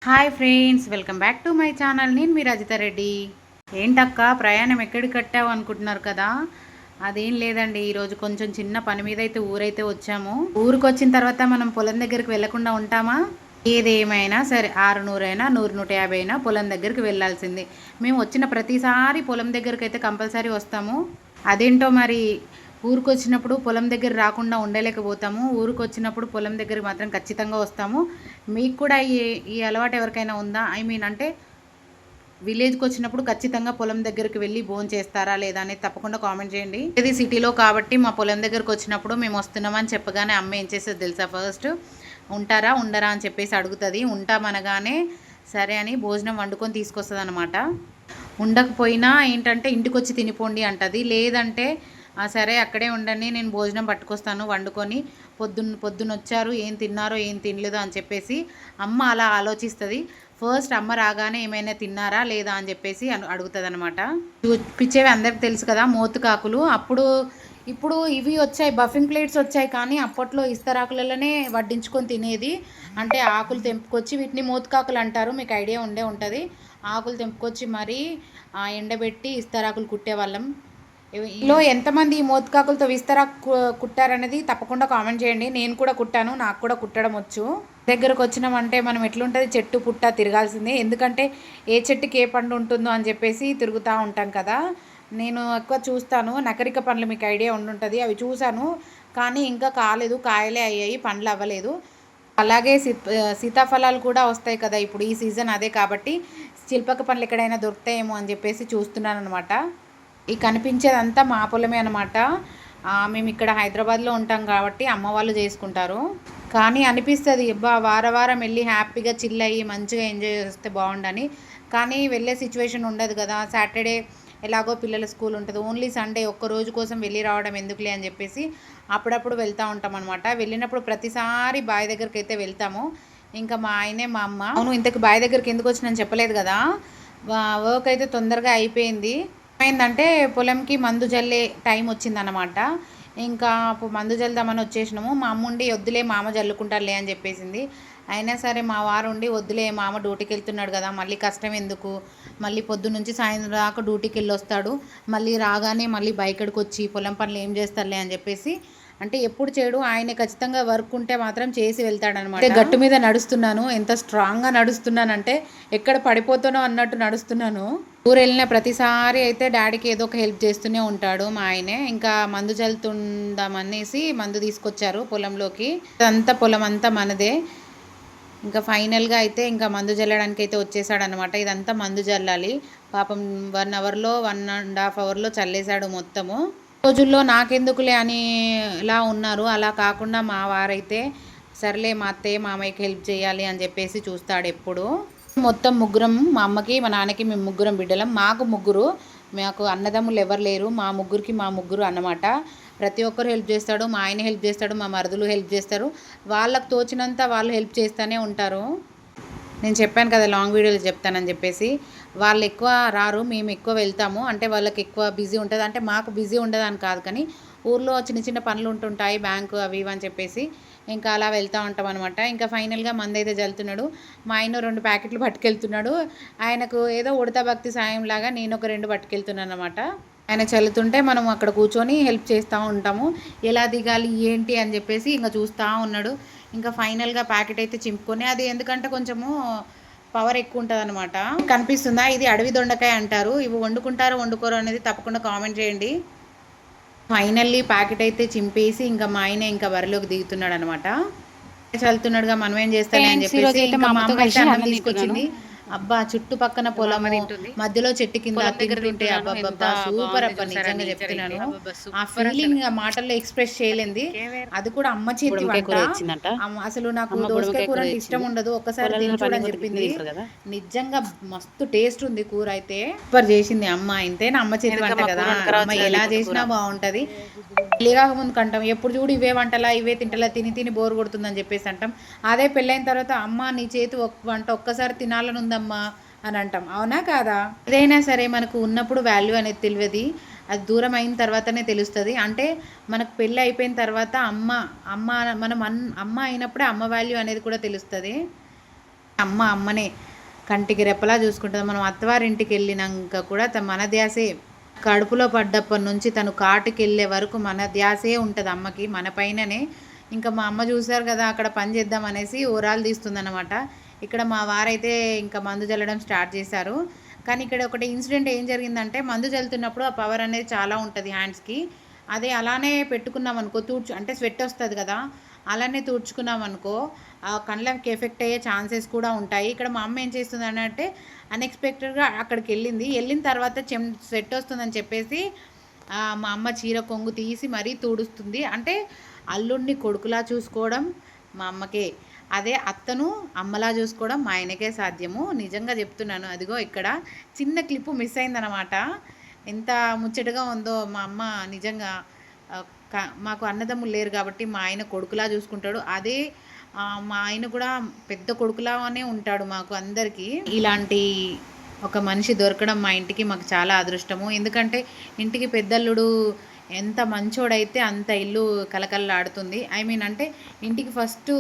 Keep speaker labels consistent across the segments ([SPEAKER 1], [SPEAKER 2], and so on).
[SPEAKER 1] Hi friends, welcome back to my channel. నేను మీ రజిత రెడ్డి. ఏంటక్క ప్రయాణం ఎక్కడికి కట్టావు అనుకుంటున్నారు కదా? అదేం లేదండి, ఈరోజు కొంచెం చిన్న పని మీద అయితే ఊరైతే వచ్చాము. ఊరికి వచ్చిన తర్వాత మనం పొలం దగ్గరికి వెళ్లకుండా ఉంటామా? ఏదేమైనా సరే 600 అయినా 100 150 అయినా పొలం దగ్గరికి వెళ్ళాల్సిందే. మేము వచ్చిన ప్రతిసారి పొలం దగ్గరికి అయితే కంపల్సరీ వస్తాము. అదేంటో మరి ఊరికొచ్చినప్పుడు పొలం దగ్గర రాకుండా ఉండలేకపోతాము. ఊరికొచ్చినప్పుడు పొలం దగ్గరికి మాత్రం ఖచ్చితంగా వస్తాము. మీకు కూడా ఈ అలవాటు ఎవరికైనా ఉందా? అంటే విలేజ్కి వచ్చినప్పుడు ఖచ్చితంగా పొలం దగ్గరికి వెళ్ళి చేస్తారా లేదా అనేది తప్పకుండా కామెంట్ చేయండి. ఇది సిటీలో కాబట్టి మా పొలం దగ్గరకు వచ్చినప్పుడు మేము వస్తున్నామని చెప్పగానే అమ్మ ఏం చేసేది తెలుసా? ఫస్ట్ ఉంటారా ఉండరా అని చెప్పేసి అడుగుతుంది. ఉంటామనగానే సరే అని భోజనం వండుకొని తీసుకొస్తుంది అనమాట. ఉండకపోయినా ఏంటంటే ఇంటికి వచ్చి తినిపోండి అంటది. లేదంటే సరే అక్కడే ఉండండి, నేను భోజనం పట్టుకొస్తాను వండుకొని. పొద్దున్న వచ్చారు, ఏం తిన్నారో ఏం తినలేదో అని చెప్పేసి అమ్మ అలా ఆలోచిస్తుంది. ఫస్ట్ అమ్మ రాగానే ఏమైనా తిన్నారా లేదా అని చెప్పేసి అడుగుతుంది అనమాట. చూపించేవి అందరికి తెలుసు కదా, మోతుకాకులు. ఇప్పుడు ఇవి వచ్చాయి, బఫింగ్ ప్లేట్స్ వచ్చాయి, కానీ అప్పట్లో ఇస్తరాకులలోనే వడ్డించుకొని తినేది. అంటే ఆకులు తెంపుకొచ్చి వీటిని మోతుకాకులు అంటారు, మీకు ఐడియా ఉండే ఉంటుంది. ఆకులు తెంపుకొచ్చి మరీ ఎండబెట్టి ఇస్తరాకులు కుట్టేవాళ్ళం. లో ఎంతమంది ఈ మోతుకాకులతో విస్తరా కుట్టారనేది తప్పకుండా కామెంట్ చేయండి. నేను కూడా కుట్టాను, నాకు కూడా కుట్టడం వచ్చు. దగ్గరకు వచ్చినామంటే మనం ఎట్లుంటుంది, చెట్టు పుట్ట తిరగాల్సిందే. ఎందుకంటే ఏ చెట్టుకి ఏ పండు ఉంటుందో అని చెప్పేసి తిరుగుతూ ఉంటాం కదా. నేను ఎక్కువ చూస్తాను, నకరిక పండ్లు మీకు ఐడియా ఉండుంటుంది, అవి చూశాను కానీ ఇంకా కాలేదు, కాయలే అయ్యాయి, పండ్లు అవ్వలేదు. అలాగే సీతాఫలాలు కూడా వస్తాయి కదా ఇప్పుడు, ఈ సీజన్ అదే కాబట్టి చిల్పక పండ్లు ఎక్కడైనా దొరుకుతాయేమో అని చెప్పేసి చూస్తున్నాను అనమాట. ఈ కనిపించేదంతా మా పొలమే అనమాట. మేము ఇక్కడ హైదరాబాద్లో ఉంటాం కాబట్టి అమ్మ వాళ్ళు చేసుకుంటారు. కానీ అనిపిస్తుంది అబ్బా వారం వెళ్ళి హ్యాపీగా చిల్ అయ్యి మంచిగా ఎంజాయ్ చేస్తే బాగుండని. కానీ వెళ్ళే సిచ్యువేషన్ ఉండదు కదా. సాటర్డే ఎలాగో పిల్లల స్కూల్ ఉంటుంది, ఓన్లీ సండే ఒక్కరోజు కోసం వెళ్ళి రావడం ఎందుకులే అని చెప్పేసి అప్పుడప్పుడు వెళ్తూ ఉంటాం అనమాట. వెళ్ళినప్పుడు ప్రతిసారి బావి దగ్గరికి అయితే వెళ్తాము. ఇంకా మా ఆయనే మా అమ్మ. అవును, ఇంతకు బావి దగ్గరికి ఎందుకు వచ్చినని చెప్పలేదు కదా. వర్క్ అయితే తొందరగా అయిపోయింది. ఏమైందంటే పొలంకి మందు జల్లే టైం వచ్చిందనమాట. ఇంకా మందు జల్దామని వచ్చేసినాము. మా అమ్మ ఉండి వద్దులే మామ జల్లుకుంటారులే అని చెప్పేసింది. అయినా సరే మా వారు ఉండి వద్దులే మామ డ్యూటీకి వెళ్తున్నాడు కదా, మళ్ళీ కష్టం ఎందుకు, మళ్ళీ పొద్దున్న నుంచి సాయంత్రం దాకా డ్యూటీకి వెళ్ళి వస్తాడు, మళ్ళీ రాగానే మళ్ళీ బైకడికి వచ్చి పొలం పనులు ఏం చేస్తారులే అని చెప్పేసి, అంటే ఎప్పుడు చేయడు ఆయన, ఖచ్చితంగా వర్క్ ఉంటే మాత్రం చేసి వెళ్తాడనమాట. గట్టు మీద నడుస్తున్నాను, ఎంత స్ట్రాంగ్గా నడుస్తున్నానంటే ఎక్కడ పడిపోతానో అన్నట్టు నడుస్తున్నాను. ఊరు వెళ్ళిన ప్రతిసారి అయితే డాడీకి ఏదో ఒక హెల్ప్ చేస్తూనే ఉంటాడు మా ఆయనే. ఇంకా మందు చల్లుతుందామనేసి మందు తీసుకొచ్చారు పొలంలోకి. అంతా పొలం అంతా మనదే. ఇంకా ఫైనల్గా అయితే ఇంకా మందు జల్లడానికి అయితే వచ్చేసాడనమాట. ఇదంతా మందు జల్లాలి పాపం. 1 అవర్లో 1.5 అవర్లో చల్లేశాడు మొత్తము. రోజుల్లో నాకెందుకులే అని ఇలా ఉన్నారు, అలా కాకుండా మా వారైతే సర్లే మా అత్తయ్య మామయ్యకి హెల్ప్ చేయాలి అని చెప్పేసి చూస్తాడు ఎప్పుడు. మొత్తం ముగ్గురం, మా అమ్మకి మా నాన్నకి మేము ముగ్గురం బిడ్డలం. మాకు అన్నదమ్ములు ఎవరు లేరు, మా ముగ్గురు అన్నమాట. ప్రతి ఒక్కరు హెల్ప్ చేస్తాడు, మా ఆయన హెల్ప్ చేస్తాడు, మా మరుదులు హెల్ప్ చేస్తారు. వాళ్ళకు తోచినంత వాళ్ళు హెల్ప్ చేస్తూనే ఉంటారు. నేను చెప్పాను కదా లాంగ్ వీడియోలు చెప్తానని చెప్పేసి. వాళ్ళు ఎక్కువ రారు, మేము ఎక్కువ వెళ్తాము. అంటే వాళ్ళకి ఎక్కువ బిజీ ఉంటుంది, అంటే మాకు బిజీ ఉండదని కాదు, కానీ ఊర్లో చిన్న చిన్న పనులు ఉంటుంటాయి, బ్యాంకు అవి ఇవి అని చెప్పేసి ఇంకా అలా వెళ్తూ ఉంటాం అనమాట. ఇంకా ఫైనల్గా మంది అయితే జల్లుతున్నాడు. మా ఆయన 2 ప్యాకెట్లు పట్టుకెళ్తున్నాడు. ఆయనకు ఏదో ఉడతా భక్తి సాయం లాగా నేను ఒక 2 పట్టుకెళ్తున్నాను అనమాట. ఆయన చల్లుతుంటే మనం అక్కడ కూర్చొని హెల్ప్ చేస్తూ ఉంటాము. ఎలా దిగాలి ఏంటి అని చెప్పేసి ఇంకా చూస్తూ ఉన్నాడు. ఇంకా ఫైనల్గా ప్యాకెట్ అయితే చింపుకొని, అది ఎందుకంటే కొంచెము పవర్ ఎక్కువ ఉంటుంది అనమాట. కనిపిస్తుందా, ఇది అడవి దొండకాయ అంటారు. ఇవి వండుకుంటారో వండుకోరో అనేది తప్పకుండా కామెంట్ చేయండి. ఫైనల్లీ ప్యాకెట్ అయితే చింపేసి ఇంకా మా ఆయన ఇంకా బరిలోకి దిగుతున్నాడు అనమాట. చల్లుతున్నాడుగా మనం ఏం చేస్తానే అని చెప్పేసి ఇంకా మా అమ్మ అయితే అన్నం తీసుకొచ్చింది. అబ్బా చుట్టుపక్కన పొలము, మధ్యలో చెట్టు కింద తింటుంటే అబ్బబ్బబ్బా సూపర్ అబ్బా, నిజంగా చెప్తున్నాను. ఆ ఫీలింగ్ ఆ మాటల్లో ఎక్స్ప్రెస్ చేయలేంది. అది కూడా అమ్మ చేతి వంట. అసలు నాకు దోసకాయ కూర అంటే ఇష్టం ఉండదు, ఒక్కసారి తిని చూడని చెప్పింది. నిజంగా మస్తు టేస్ట్ ఉంది కూర అయితే, సూపర్ చేసింది అమ్మ. ఇంతేనా అమ్మ చేతి వంట కదా, అమ్మ ఎలా చేసినా బాగుంటది. పెళ్ళిగా ముందుకు అంటాం ఎప్పుడు చూడు ఇవే వంటలా ఇవే తింటలా, తిని బోర్ కొడుతుందని చెప్పేసి అంటాం. అదే పెళ్ళైన తర్వాత అమ్మ నీ చేతి వంట ఒక్కసారి తినాలని ఉందమ్మా అని అంటాం, అవునా కాదా? ఏదైనా సరే మనకు ఉన్నప్పుడు వాల్యూ అనేది తెలియదు, అది దూరం అయిన తర్వాతనే తెలుస్తుంది. అంటే మనకు పెళ్ళి అయిపోయిన తర్వాత అమ్మ అయినప్పుడే అమ్మ వాల్యూ అనేది కూడా తెలుస్తుంది. అమ్మ అమ్మనే కంటికి రెప్పలా చూసుకుంటుంది. మనం అత్తవారింటికి వెళ్ళినాక కూడా మన ధ్యాసే, కడుపులో పడ్డప్పటి నుంచి తను కాటుకి వెళ్ళే వరకు మన ధ్యాసే ఉంటుంది అమ్మకి, మన పైననే. ఇంకా మా అమ్మ చూసారు కదా, అక్కడ పని చేద్దాం అనేసి ఊరాలు తీస్తుందన్నమాట. ఇక్కడ మా వారైతే ఇంకా మందు చల్లడం స్టార్ట్ చేశారు. కానీ ఇక్కడ ఒకటి ఇన్సిడెంట్ ఏం జరిగిందంటే, మందు చల్లుతున్నప్పుడు ఆ పవర్ అనేది చాలా ఉంటుంది హ్యాండ్స్కి. అదే అలానే పెట్టుకున్నాం అనుకో, అంటే స్వెట్ వస్తుంది కదా, అలానే తుడుచుకున్నాం అనుకో ఆ కళ్ళకి ఎఫెక్ట్ అయ్యే ఛాన్సెస్ కూడా ఉంటాయి. ఇక్కడ మా అమ్మ ఏం చేస్తుంది అంటే, అన్ఎక్స్పెక్టెడ్గా అక్కడికి వెళ్ళిన తర్వాత స్వెట్ వస్తుందని చెప్పేసి మా అమ్మ చీర కొంగు తీసి మరీ తుడుస్తుంది. అంటే అల్లుడిని కొడుకులా చూసుకోవడం మా అమ్మకే, అదే అత్తను అమ్మలా చూసుకోవడం మా ఆయనకే సాధ్యము. నిజంగా చెప్తున్నాను. అదిగో ఇక్కడ చిన్న క్లిప్పు మిస్ అయిందనమాట. ఎంత ముచ్చటగా ఉందో మా అమ్మ. నిజంగా మాకు అన్నదమ్ములు లేరు కాబట్టి మా ఆయన కొడుకులా చూసుకుంటాడు. అదే మా ఆయన కూడా పెద్ద కొడుకులానే ఉంటాడు మాకు అందరికీ. ఇలాంటి ఒక మనిషి దొరకడం మా ఇంటికి మాకు చాలా అదృష్టము. ఎందుకంటే ఇంటికి పెద్దల్లుడు ఎంత మంచోడైతే అంత ఇల్లు కలకల్లాడుతుంది. అంటే ఇంటికి ఫస్ట్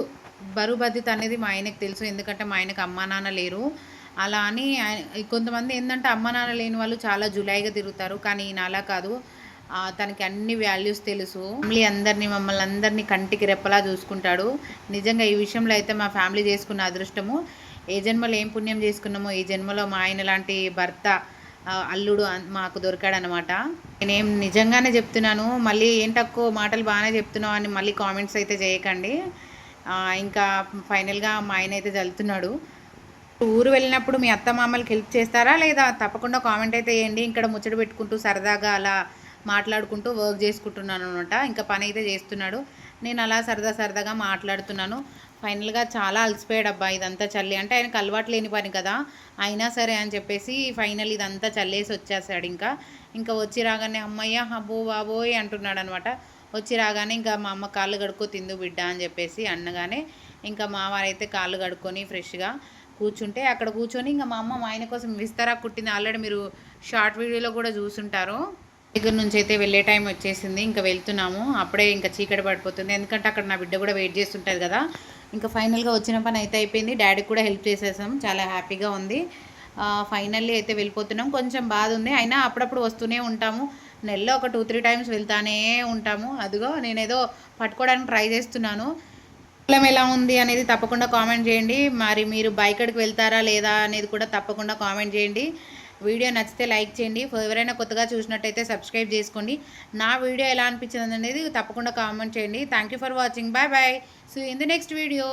[SPEAKER 1] బరువు బాధ్యత అనేది మా ఆయనకు తెలుసు. ఎందుకంటే మా ఆయనకు అమ్మా నాన్న లేరు. అలా అని కొంతమంది ఏంటంటే అమ్మ నాన్న లేని వాళ్ళు చాలా జులాయిగా తిరుగుతారు. కానీ ఈయన అలా కాదు. తనకి అన్ని వాల్యూస్ తెలుసు. ఫ్యామిలీ మమ్మల్ని అందరినీ కంటికి రెప్పలా చూసుకుంటాడు. నిజంగా ఈ విషయంలో అయితే మా ఫ్యామిలీ చేసుకున్న అదృష్టము. ఏ జన్మలో ఏం పుణ్యం చేసుకున్నామో ఈ జన్మలో మా ఆయన లాంటి భర్త, అల్లుడు మాకు దొరికాడనమాట. నేనేం నిజంగానే చెప్తున్నాను. మళ్ళీ ఏంటక్కో మాటలు బాగానే చెప్తున్నావు అని మళ్ళీ కామెంట్స్ అయితే చేయకండి. ఇంకా ఫైనల్గా మా ఆయన అయితే చల్లుతున్నాడు. ఊరు వెళ్ళినప్పుడు మీ అత్త మామలకి హెల్ప్ చేస్తారా లేదా తప్పకుండా కామెంట్ అయితే వేయండి. ఇక్కడ ముచ్చట పెట్టుకుంటూ సరదాగా అలా మాట్లాడుకుంటూ వర్క్ చేసుకుంటున్నాను అనమాట. ఇంకా పని అయితే చేస్తున్నాడు, నేను అలా సరదాగా మాట్లాడుతున్నాను. ఫైనల్గా చాలా అలసిపోయాడు అబ్బా ఇదంతా చల్లి. అంటే ఆయనకు అలవాటు లేని పని కదా, అయినా సరే అని చెప్పేసి ఫైనల్ ఇదంతా చల్లేసి వచ్చేసాడు. ఇంకా వచ్చి రాగానే అమ్మయ్య అబ్బో బాబోయ్ అంటున్నాడు అనమాట. వచ్చి రాగానే ఇంకా మా అమ్మ కాళ్ళు కడుక్కో తిందు బిడ్డ అని చెప్పేసి అనగానే ఇంకా మా వారైతే కాళ్ళు కడుక్కొని ఫ్రెష్గా కూర్చుంటే అక్కడ కూర్చొని ఇంకా మా అమ్మ మా ఆయన కోసం విస్తరా కుట్టింది. ఆల్రెడీ మీరు షార్ట్ వీడియోలో కూడా చూసుంటారు. దగ్గర నుంచి అయితే వెళ్ళే టైం వచ్చేసింది. ఇంకా వెళ్తున్నాము. అప్పుడే ఇంకా చీకటి పడిపోతుంది. ఎందుకంటే అక్కడ నా బిడ్డ కూడా వెయిట్ చేస్తుంటుంది కదా. ఇంకా ఫైనల్గా వచ్చిన పని అయితే అయిపోయింది. డాడీకి కూడా హెల్ప్ చేసేసాం. చాలా హ్యాపీగా ఉంది. ఫైనల్లీ అయితే వెళ్ళిపోతున్నాం. కొంచెం బాధ ఉంది, అయినా అప్పుడప్పుడు వస్తూనే ఉంటాము. నెలలో ఒక 2-3 టైమ్స్ వెళ్తానే ఉంటాము. అదిగో నేనేదో పట్టుకోవడానికి ట్రై చేస్తున్నాను. పొలం ఎలా ఉంది అనేది తప్పకుండా కామెంట్ చేయండి. మరి మీరు బైకడికి వెళ్తారా లేదా అనేది కూడా తప్పకుండా కామెంట్ చేయండి. వీడియో నచ్చితే లైక్ చేయండి. ఎవరైనా కొత్తగా చూసినట్టయితే సబ్స్క్రైబ్ చేసుకోండి. నా వీడియో ఎలా అనిపించింది అనేది తప్పకుండా కామెంట్ చేయండి. Thank you for watching. Bye bye. See you in the next video.